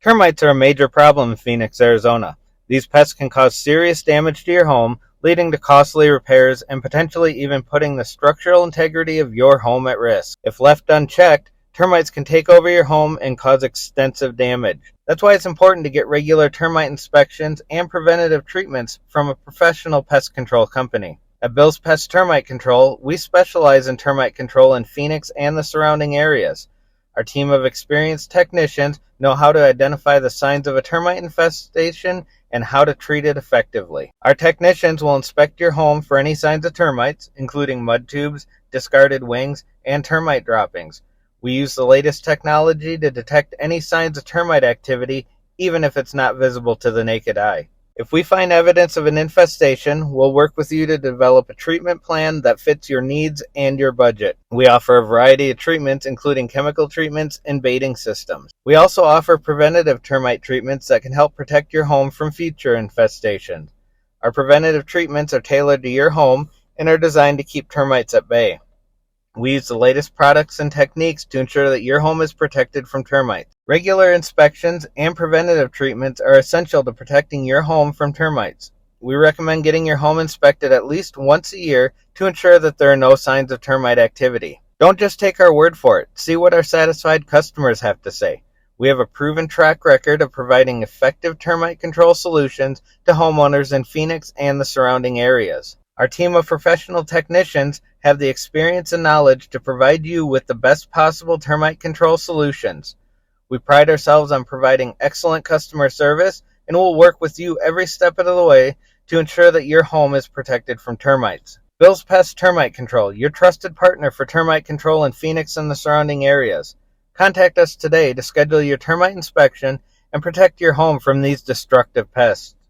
Termites are a major problem in Phoenix, Arizona. These pests can cause serious damage to your home, leading to costly repairs and potentially even putting the structural integrity of your home at risk. If left unchecked, termites can take over your home and cause extensive damage. That's why it's important to get regular termite inspections and preventative treatments from a professional pest control company. At Bills Pest Termite Control, we specialize in termite control in Phoenix and the surrounding areas. Our team of experienced technicians know how to identify the signs of a termite infestation and how to treat it effectively. Our technicians will inspect your home for any signs of termites, including mud tubes, discarded wings, and termite droppings. We use the latest technology to detect any signs of termite activity, even if it's not visible to the naked eye. If we find evidence of an infestation, we'll work with you to develop a treatment plan that fits your needs and your budget. We offer a variety of treatments, including chemical treatments and baiting systems. We also offer preventative termite treatments that can help protect your home from future infestations. Our preventative treatments are tailored to your home and are designed to keep termites at bay. We use the latest products and techniques to ensure that your home is protected from termites. Regular inspections and preventative treatments are essential to protecting your home from termites. We recommend getting your home inspected at least once a year to ensure that there are no signs of termite activity. Don't just take our word for it. See what our satisfied customers have to say. We have a proven track record of providing effective termite control solutions to homeowners in Phoenix and the surrounding areas. Our team of professional technicians have the experience and knowledge to provide you with the best possible termite control solutions. We pride ourselves on providing excellent customer service and will work with you every step of the way to ensure that your home is protected from termites. Bills Pest Termite Control, your trusted partner for termite control in Phoenix and the surrounding areas. Contact us today to schedule your termite inspection and protect your home from these destructive pests.